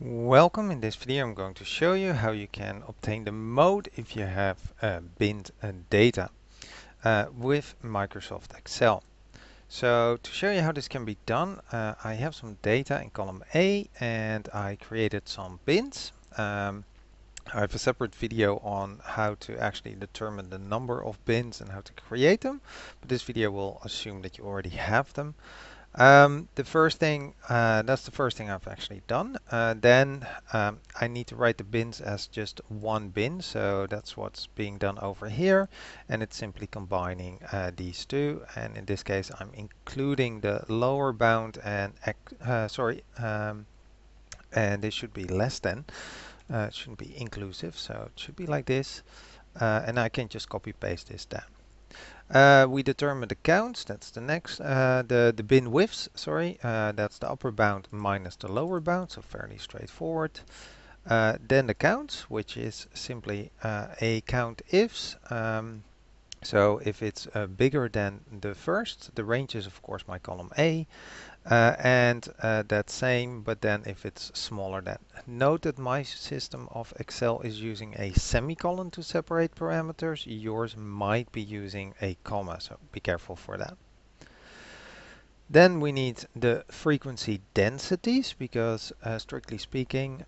Welcome. In this video I'm going to show you how you can obtain the mode if you have binned data with Microsoft Excel. So to show you how this can be done, I have some data in column A and I created some bins. I have a separate video on how to actually determine the number of bins and how to create them, but this video will assume that you already have them. The first thing, that's the first thing I've actually done. Then I need to write the bins as just one bin, so that's what's being done over here, and it's simply combining these two. And in this case, I'm including the lower bound and and this should be less than. It shouldn't be inclusive, so it should be like this, and I can just copy paste this down. We determine the counts, that's the next, the bin widths, sorry, that's the upper bound minus the lower bound, so fairly straightforward. Then the counts, which is simply a count ifs. So if it's bigger than the first, the range is of course my column A, and that same, but then if it's smaller than. Note that my system of Excel is using a semicolon to separate parameters. Yours might be using a comma, so be careful for that. Then we need the frequency densities because strictly speaking,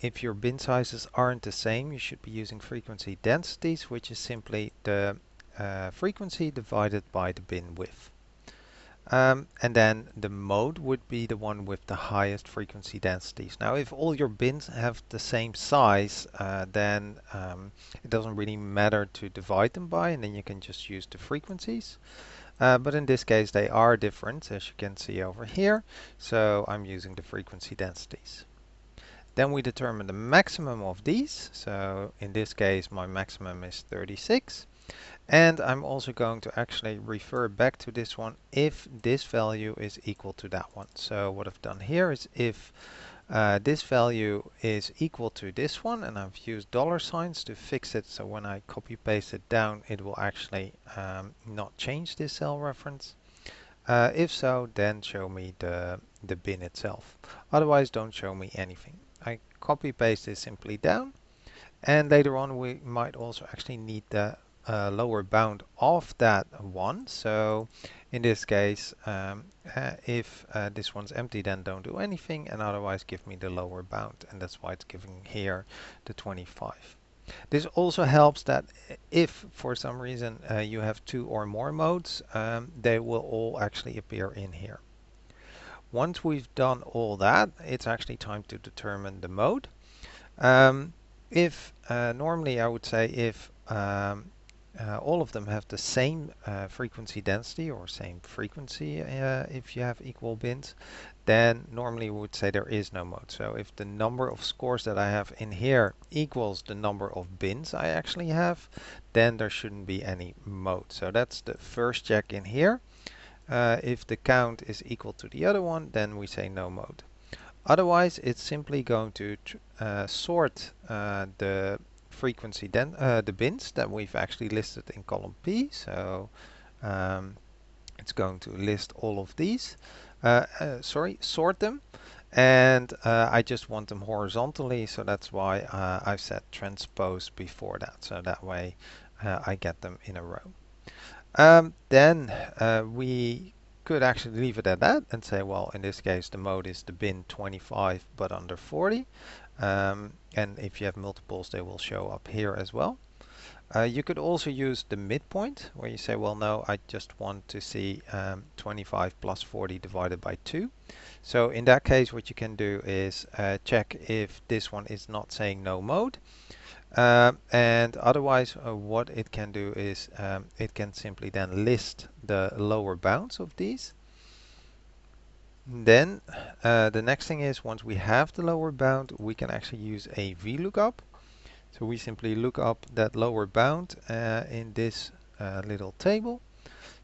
if your bin sizes aren't the same, you should be using frequency densities, which is simply the frequency divided by the bin width. And then the mode would be the one with the highest frequency densities. Now, if all your bins have the same size, then it doesn't really matter to divide them by, and then you can just use the frequencies. But in this case, they are different, as you can see over here. So I'm using the frequency densities. Then we determine the maximum of these. So in this case, my maximum is 36. And I'm also going to actually refer back to this one if this value is equal to that one. So what I've done here is if this value is equal to this one, and I've used dollar signs to fix it, so when I copy paste it down it will actually not change this cell reference. If so, then show me the bin itself. Otherwise, don't show me anything. I copy paste this simply down, and later on we might also actually need the lower bound of that one. So in this case, if this one's empty, then don't do anything, and otherwise give me the lower bound, and that's why it's giving here the 25. This also helps that if for some reason you have two or more modes, they will all actually appear in here. Once we've done all that, it's actually time to determine the mode. If normally I would say if all of them have the same frequency density or same frequency if you have equal bins, then normally we would say there is no mode. So if the number of scores that I have in here equals the number of bins I actually have, then there shouldn't be any mode. So that's the first check in here. If the count is equal to the other one, then we say no mode. Otherwise, it's simply going to sort the frequency, then the bins that we've actually listed in column P. So it's going to list all of these, sort them, and I just want them horizontally, so that's why I've set transpose before that, so that way I get them in a row. Then we could actually leave it at that and say, well, in this case the mode is the bin 25 but under 40, and if you have multiples they will show up here as well. You could also use the midpoint where you say, well, no, I just want to see 25 plus 40 divided by 2. So in that case what you can do is check if this one is not saying no mode. And otherwise what it can do is it can simply then list the lower bounds of these. Then the next thing is, once we have the lower bound, we can actually use a VLOOKUP. So we simply look up that lower bound in this little table.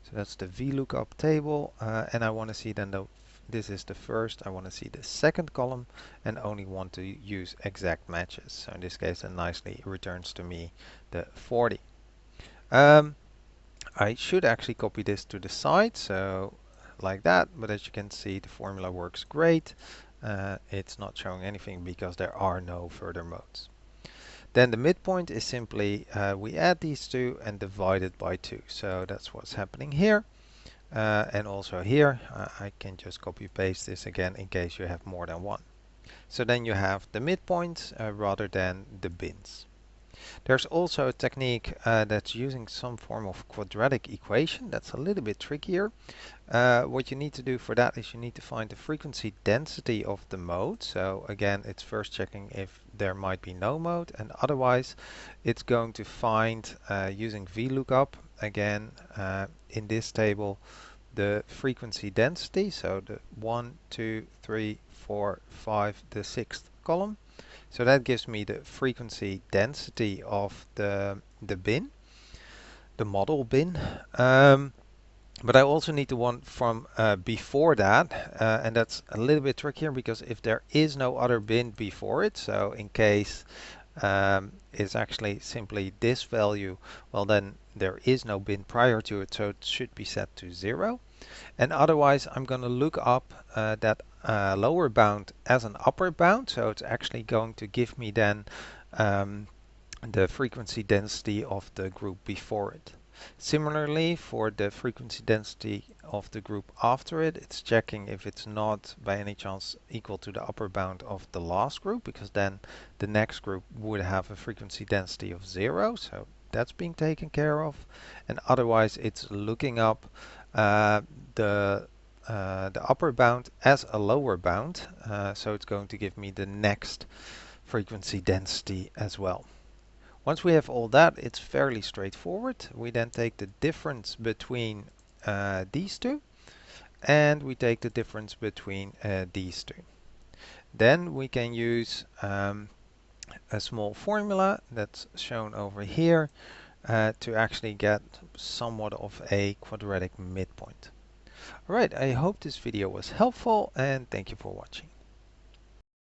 So that's the VLOOKUP table, and I want to see then this is the first, I want to see the second column and only want to use exact matches. So in this case it nicely returns to me the 40. I should actually copy this to the side, so like that, but as you can see the formula works great. it's not showing anything because there are no further modes. Then the midpoint is simply we add these two and divide it by 2. So that's what's happening here. And also here, I can just copy paste this again in case you have more than one. So then you have the midpoint rather than the bins. There's also a technique that's using some form of quadratic equation. That's a little bit trickier. What you need to do for that is you need to find the frequency density of the mode. So again, it's first checking if there might be no mode, and otherwise it's going to find using VLOOKUP again in this table the frequency density, so the 1, 2, 3, 4, 5, the sixth column. So that gives me the frequency density of the bin, the model bin. But I also need the one from before that, and that's a little bit trickier because if there is no other bin before it, so in case it's actually simply this value, well then there is no bin prior to it, so it should be set to 0. And otherwise I'm going to look up that lower bound as an upper bound, so it's actually going to give me then the frequency density of the group before it. Similarly, for the frequency density of the group after it, it's checking if it's not by any chance equal to the upper bound of the last group, because then the next group would have a frequency density of 0, so that's being taken care of. And otherwise it's looking up the upper bound as a lower bound, so it's going to give me the next frequency density as well. Once we have all that, it's fairly straightforward. We then take the difference between these two, and we take the difference between these two. Then we can use a small formula that's shown over here to actually get somewhat of a quadratic midpoint. Alright, I hope this video was helpful, and thank you for watching.